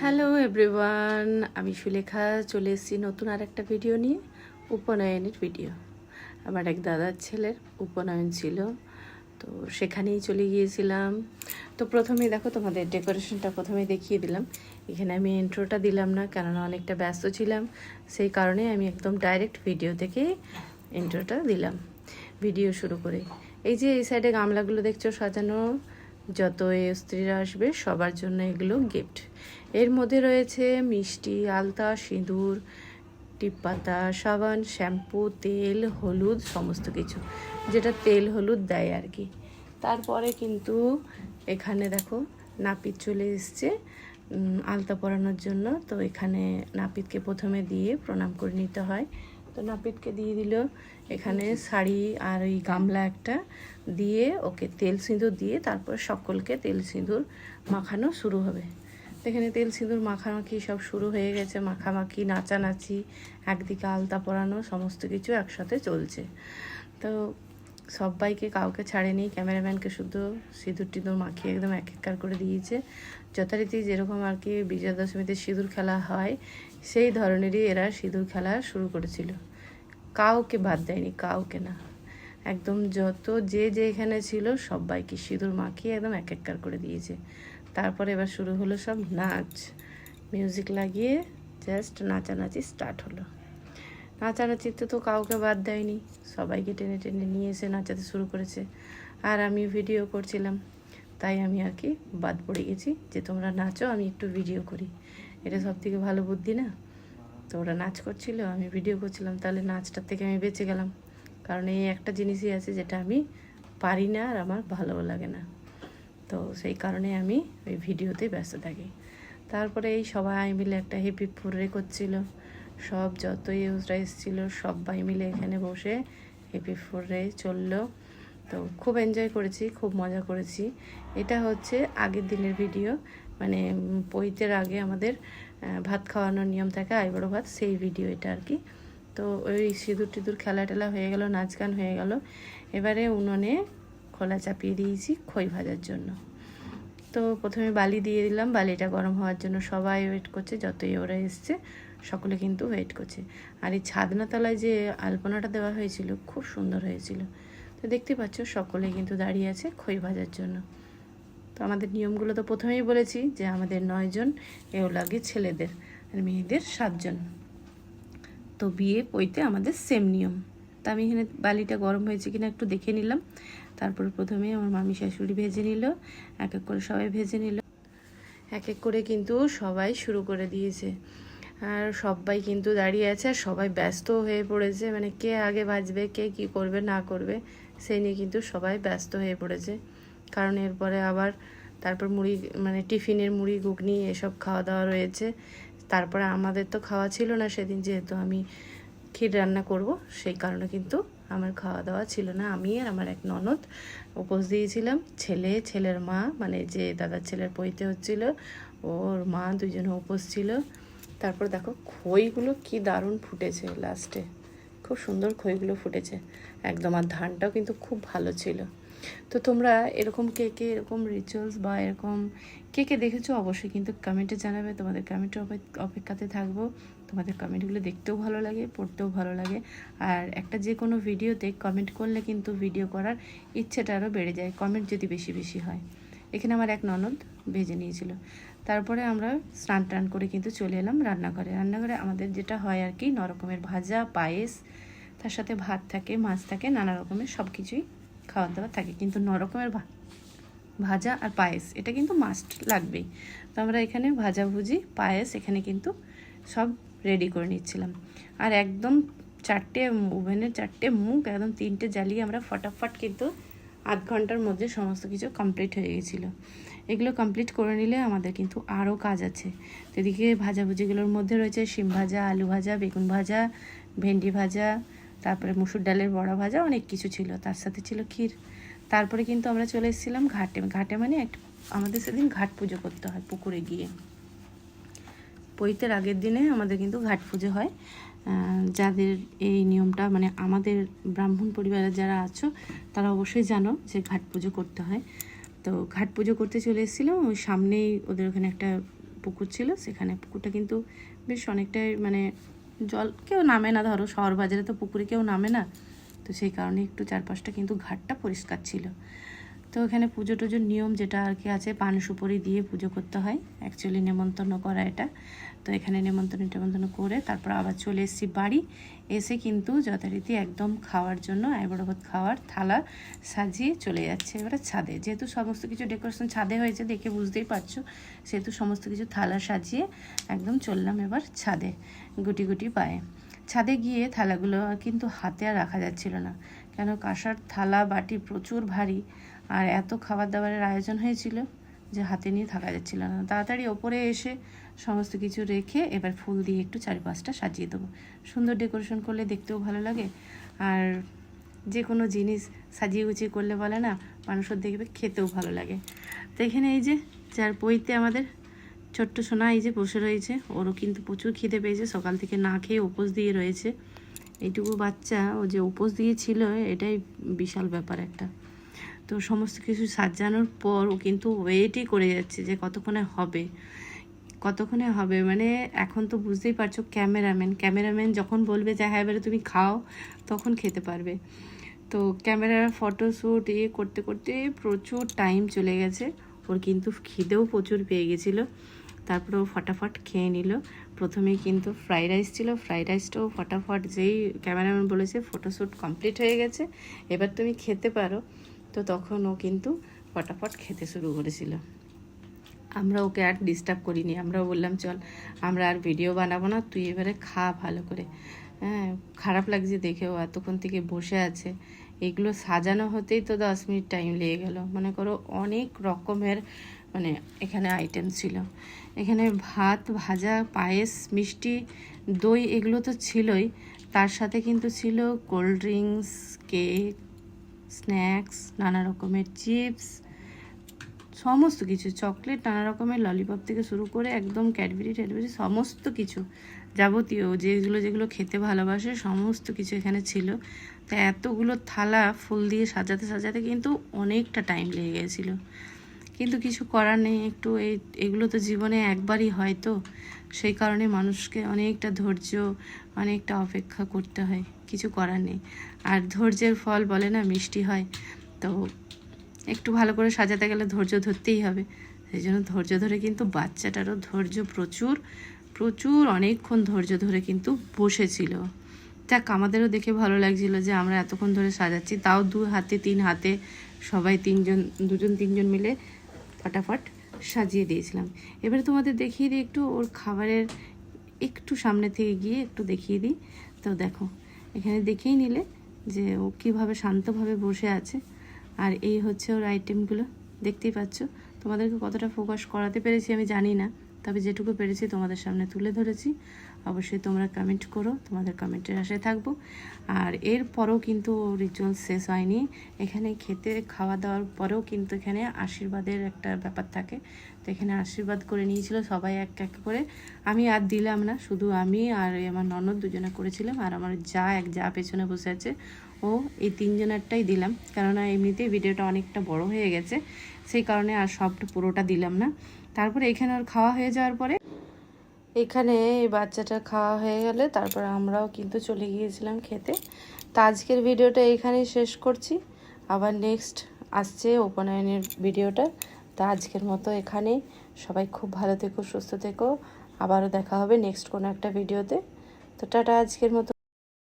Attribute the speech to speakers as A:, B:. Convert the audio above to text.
A: Hello everyone, আমি সুলেখা চলে এসেছি নতুন আর একটা ভিডিও নিয়ে। উপনয়নের ভিডিও। আমার এক দাদার ছেলের উপনয়ন ছিল, তো সেখানেই চলে গিয়েছিলাম। তো প্রথমেই দেখো, তোমাদের ডেকোরেশনটা প্রথমে দেখিয়ে দিলাম। এখানে আমি ইন্ট্রোটা দিলাম না, কেননা অনেকটা ব্যস্ত ছিলাম, সেই কারণে আমি একদম ডাইরেক্ট ভিডিও থেকে ইন্ট্রোটা দিলাম। ভিডিও শুরু করে এই যে এই সাইডে গামলাগুলো দেখছো সাজানো, যত স্ত্রীরা আসবে সবার জন্য এগুলো গিফট। এর মধ্যে রয়েছে মিষ্টি, আলতা, সিঁদুর, টিপ পাতা, সাবান, শ্যাম্পু, তেল, হলুদ, সমস্ত কিছু, যেটা তেল হলুদ দেয় আর কি। তারপরে কিন্তু এখানে দেখো নাপিত চলে এসছে আলতা পরানোর জন্য। তো এখানে নাপিতকে প্রথমে দিয়ে প্রণাম করে নিতে হয়। তো নাপিতকে দিয়ে দিল এখানে শাড়ি আর ওই গামলা একটা দিয়ে, ওকে তেল সিঁদুর দিয়ে তারপর সকলকে তেল সিঁদুর মাখানো শুরু হবে। এখানে তেল সিঁদুর মাখামাখি সব শুরু হয়ে গেছে, মাখামাখি, নাচানাচি, একদিকে আলতা পরানো, সমস্ত কিছু একসাথে চলছে। তো সবাইকে কাউকে ছাড়েনি, ক্যামেরাম্যানকে শুধু সিঁদুর টিঁদুর মাখিয়ে একদম এক এক করে দিয়েছে। যথারীতি যেরকম আর কি বিজয়া দশমীতে সিঁদুর খেলা হয়, সেই ধরনেরই এরা সিঁদুর খেলা শুরু করেছিল। কাউকে বাদ দেয়নি, কাউকে না, একদম যত যে এখানে ছিল সবাইকে সিঁদুর মাখিয়ে একদম এক এক করে দিয়েছে। তারপরে এবার শুরু হলো সব নাচ, মিউজিক লাগিয়ে জাস্ট নাচানাচি স্টার্ট হলো। নাচানাচিতে তো কাউকে বাদ দেয়নি, সবাইকে টেনে টেনে নিয়ে এসে নাচাতে শুরু করেছে। আর আমি ভিডিও করছিলাম, তাই আমি আর কি বাদ পড়ে গেছি যে তোমরা নাচো, আমি একটু ভিডিও করি। এটা সব থেকে ভালো বুদ্ধি না? তো ওরা নাচ করছিল, আমি ভিডিও করছিলাম, তাহলে নাচটার থেকে আমি বেঁচে গেলাম। কারণ এই একটা জিনিসই আছে যেটা আমি পারি না আর আমার ভালোও লাগে না। তো সেই কারণে আমি ওই ভিডিওতে ব্যস্ত থাকি। তারপরে এই সবাই মিলে একটা হেপি ফুররে করছিল, সব যত ইউজরা এসেছিলো সবাই মিলে এখানে বসে হেপি ফুররে চললো। তো খুব এনজয় করেছি, খুব মজা করেছি। এটা হচ্ছে আগের দিনের ভিডিও, মানে পৈতের আগে আমাদের ভাত খাওয়ানোর নিয়ম থাকে, আইবড়ো ভাত, সেই ভিডিও এটা আর কি। তো ওই সিঁদুর টিঁদুর খেলা টেলা হয়ে গেল, নাচ গান হয়ে গেল। এবারে উনুনে খোলা চাপিয়ে দিয়েছি খই ভাজার জন্য। তো প্রথমে বালি দিয়ে দিলাম, বালিটা গরম হওয়ার জন্য সবাই ওয়েট করছে, যতই ওরা এসছে সকলে কিন্তু ওয়েট করছে। আর এই ছাদনা তলায় যে আলপনাটা দেওয়া হয়েছিল খুব সুন্দর হয়েছিল। তো দেখতে পাচ্ছ সকলে কিন্তু দাঁড়িয়ে আছে খই ভাজার জন্য। তো আমাদের নিয়মগুলো তো প্রথমেই বলেছি যে আমাদের 9 জন, এও লাগে ছেলেদের, আর মেয়েদের 7 জন। তো বিয়ে পৈতে আমাদের সেম নিয়ম। তা আমি এখানে বালিটা গরম হয়েছে কিনা একটু দেখে নিলাম। তারপরে প্রথমে আমার মামি শাশুড়ি ভেজে নিল, এক এক করে সবাই ভেজে নিল, এক এক করে কিন্তু সবাই শুরু করে দিয়েছে। আর সবাই কিন্তু দাঁড়িয়ে আছে, আর সবাই ব্যস্ত হয়ে পড়েছে, মানে কে আগে ভাজবে, কে কি করবে না করবে সেই নিয়ে কিন্তু সবাই ব্যস্ত হয়ে পড়েছে। কারণ এরপরে আবার তারপর মুড়ি, মানে টিফিনের মুড়ি ঘুগনি এসব খাওয়া দাওয়া রয়েছে। তারপরে আমাদের তো খাওয়া ছিল না সেদিন, যেহেতু আমি ক্ষীর রান্না করব, সেই কারণে কিন্তু আমার খাওয়া দাওয়া ছিল না। আমি আর আমার এক ননদ উপোস দিয়েছিলাম, ছেলের মা, মানে যে দাদার ছেলের পৈতে হচ্ছিল, ওর মা, দুজনে উপোস ছিল। তারপর দেখো খইগুলো কি দারুণ ফুটেছে লাস্টে, খুব সুন্দর খইগুলো ফুটেছে একদম। আর ধানটাও কিন্তু খুব ভালো ছিল। তো তোমরা এরকম কে কে এরকম রিচুয়ালস বা এরকম কে কে দেখেছো অবশ্যই কিন্তু কমেন্টে জানাবে। তোমাদের কমেন্টের অপেক্ষাতে থাকবো। তোমাদের কমেন্টগুলো দেখতেও ভালো লাগে, পড়তেও ভালো লাগে। আর একটা যে কোনো ভিডিওতে কমেন্ট করলে কিন্তু ভিডিও করার ইচ্ছেটা আরও বেড়ে যায়, কমেন্ট যদি বেশি বেশি হয়। এখানে আমার এক ননদ ভেজে নিয়েছিল। তারপরে আমরা স্নান টান করে কিন্তু চলে এলাম রান্নাঘরে। রান্নাঘরে আমাদের যেটা হয় আর কি, 9 রকমের ভাজা, পায়েস, তার সাথে ভাত থাকে, মাছ থাকে, নানা রকমের সব কিছুই খাওয়া দাওয়া থাকে। কিন্তু 9 রকমের ভাজা আর পায়েস এটা কিন্তু মাস্ট লাগবেই। তো আমরা এখানে ভাজাভুজি, পায়েস এখানে কিন্তু সব রেডি করে নিচ্ছিলাম। আর একদম 4টে ওভেনের 4টে মুখ একদম 3টে জ্বালিয়ে আমরা ফটাফট কিন্তু আধ ঘন্টার মধ্যে সমস্ত কিছু কমপ্লিট হয়ে গেছিলো। এগুলো কমপ্লিট করে নিলে আমাদের কিন্তু আরও কাজ আছে। তো এদিকে ভাজাভুজিগুলোর মধ্যে রয়েছে শিম ভাজা, আলু ভাজা, বেগুন ভাজা, ভেন্ডি ভাজা, তারপরে মুসুর ডালের বড়া ভাজা, অনেক কিছু ছিল, তার সাথে ছিল ক্ষীর। তারপরে কিন্তু আমরা চলে এসেছিলাম ঘাটে। ঘাটে মানে আমাদের সেদিন ঘাট পুজো করতে হয় পুকুরে গিয়ে। পৈতের আগের দিনে আমাদের কিন্তু ঘাট পুজো হয়। যাদের এই নিয়মটা, মানে আমাদের ব্রাহ্মণ পরিবারের যারা আছো তারা অবশ্যই জানো যে ঘাট পুজো করতে হয়। তো ঘাট পুজো করতে চলে এসেছিলাম, ওই সামনেই ওদের ওখানে একটা পুকুর ছিল, সেখানে পুকুরটা কিন্তু বেশ অনেকটাই মানে জল কেউ নামে না, ধরো শহর বাজারে তো পুকুরে কেউ নামে না, তো সেই কারণে একটু চারপাশটা কিন্তু ঘাটটা পরিষ্কার ছিল। তো এখানে পুজো টুজোর নিয়ম যেটা আর কি আছে, পান সুপারি দিয়ে পুজো করতে হয়, অ্যাকচুয়ালি নেমন্তন্ন করা এটা। তো এখানে নেমন্তন্ন করে তারপর আবার চলে এসেছি বাড়ি। এসে কিন্তু যথারীতি একদম খাওয়ার জন্য আইবুড়ো ভাত খাওয়ার থালা সাজিয়ে চলে যাচ্ছে এবারে ছাদে। যেহেতু সমস্ত কিছু ডেকোরেশন ছাদে হয়েছে দেখে বুঝতেই পারছো, সেহেতু সমস্ত কিছু থালা সাজিয়ে একদম চললাম এবার ছাদে গুটি গুটি পায়ে। ছাদে গিয়ে থালাগুলো কিন্তু হাতে আর রাখা যাচ্ছিল না, কেন কাঁসার থালা বাটি প্রচুর ভারী, আর এত খাবার দাবারের আয়োজন হয়েছিল যে হাতে নিয়ে থাকা যাচ্ছিল না। তাড়াতাড়ি ওপরে এসে সমস্ত কিছু রেখে এবার ফুল দিয়ে একটু চারিপাশটা সাজিয়ে দেবো। সুন্দর ডেকোরেশন করলে দেখতেও ভালো লাগে, আর যে কোনো জিনিস সাজিয়ে গুছিয়ে করলে বলে না মানুষের দেখবে খেতেও ভালো লাগে। তো এখানে এই যে যার পইতে আমাদের ছোট্ট সোনা এই যে বসে রয়েছে, ওরও কিন্তু প্রচুর খিদে পেয়েছে, সকাল থেকে না খেয়ে উপোস দিয়ে রয়েছে। এইটুকু বাচ্চা ও যে উপোস দিয়েছিল এটাই বিশাল ব্যাপার একটা। তো সমস্ত কিছু সাজানোর পর ও কিন্তু ওয়েটই করে যাচ্ছে যে কতক্ষণে হবে মানে এখন তো বুঝতেই পারছো ক্যামেরাম্যান যখন বলবে যে হ্যাঁ এবারে তুমি খাও তখন খেতে পারবে। তো ক্যামেরার ফটোশ্যুট করতে করতে প্রচুর টাইম চলে গেছে, ওর কিন্তু খিদেও প্রচুর পেয়ে গেছিলো। তারপরে ও ফটাফট খেয়ে নিল। প্রথমেই কিন্তু ফ্রাইড রাইস ছিল, ফ্রাইড রাইসটাও ফটাফট, যেই ক্যামেরাম্যান বলেছে ফটোশ্যুট কমপ্লিট হয়ে গেছে এবার তুমি খেতে পারো, তো তখন ও কিন্তু ফটাফট খেতে শুরু করেছিল। আমরা ওকে আর ডিস্টার্ব করিনি, আমরাও বললাম চল আমরা আর ভিডিও বানাবো না, তুই এবারে খা ভালো করে। হ্যাঁ, খারাপ লাগছে দেখেও এতক্ষণ থেকে বসে আছে, এগুলো সাজানো হতেই তো 10 মিনিট টাইম লেগে গেল। মনে করো অনেক রকমের মানে এখানে আইটেম ছিল, এখানে ভাত ভাজা পায়েস মিষ্টি দই এগুলো তো ছিলই, তার সাথে কিন্তু ছিল কোল্ড ড্রিঙ্কস, কেক, স্ন্যাক্স, নানা রকমের চিপস, সমস্ত কিছু চকলেট, নানা রকমের ললিপপ থেকে শুরু করে একদম ক্যাডবেরি সমস্ত কিছু যাবতীয় যেগুলো খেতে ভালোবাসে সমস্ত কিছু এখানে ছিল। তো এতগুলো থালা ফুল দিয়ে সাজাতে কিন্তু অনেকটা টাইম লেগে গেছিলো, কিন্তু কিছু করার নেই, একটু এগুলো তো জীবনে একবারই হয়, তো সেই কারণে মানুষকে অনেকটা ধৈর্য অনেকটা অপেক্ষা করতে হয়, কিছু করার নেই। আর ধৈর্যের ফল বলে না মিষ্টি হয়, তো একটু ভালো করে সাজাতে গেলে ধৈর্য ধরতেই হবে। সেই জন্য ধৈর্য ধরে কিন্তু বাচ্চাটারও ধৈর্য প্রচুর অনেকক্ষণ ধৈর্য ধরে কিন্তু বসেছিল। যাক আমাদেরও দেখে ভালো লাগছিল যে আমরা এতক্ষণ ধরে সাজাচ্ছি, তাও 2 হাতে 3 হাতে সবাই 2জন 3জন মিলে ফটাফট সাজিয়ে দিয়েছিলাম। এবারে তোমাদের দেখিয়ে দিই একটু ওর খাবারের, একটু সামনে থেকে গিয়ে একটু দেখিয়ে দিই। তো দেখো এখানে দেখেই নিলে যে ও কীভাবে শান্তভাবে বসে আছে, আর এই হচ্ছে ওর আইটেমগুলো, দেখতেই পাচ্ছ। তোমাদেরকে কতটা ফোকাস করাতে পেরেছি আমি জানি না, তবে যেটুকু পেরেছি তোমাদের সামনে তুলে ধরেছি। অবশ্যই তোমরা কমেন্ট করো, তোমাদের কমেন্টের আশায় থাকবো। আর এরপরও কিন্তু রিচুয়াল শেষ হয়নি, এখানে খেতে খাওয়া দাওয়ার পরেও কিন্তু এখানে আশীর্বাদের একটা ব্যাপার থাকে। তো এখানে আশীর্বাদ করে নিয়েছিল সবাই এক এক করে, আমি আর দিলাম না, শুধু আমি আর আমার ননদ দুজনে করেছিলাম, আর আমার এক যা পেছনে বসে আছে ও এই 3জনেরটাই দিলাম, কেননা এমনিতেই ভিডিওটা অনেকটা বড় হয়ে গেছে, সেই কারণে আর সবটা পুরোটা দিলাম না। তারপরে এখানে ওর খাওয়া হয়ে যাওয়ার পরে এখানে এই বাচ্চাটা খাওয়া হয়ে গেলে তারপর আমরাও কিন্তু চলে গিয়েছিলাম খেতে। তো আজকের ভিডিওটা এখানেই শেষ করছি, আবার নেক্সট আসছে উপনয়নের ভিডিওটা। তো আজকের মতো এখানেই, সবাই খুব ভালো থেকো, সুস্থ থেকো, আবারও দেখা হবে নেক্সট কোনো একটা ভিডিওতে। তো টাটা আজকের মতো।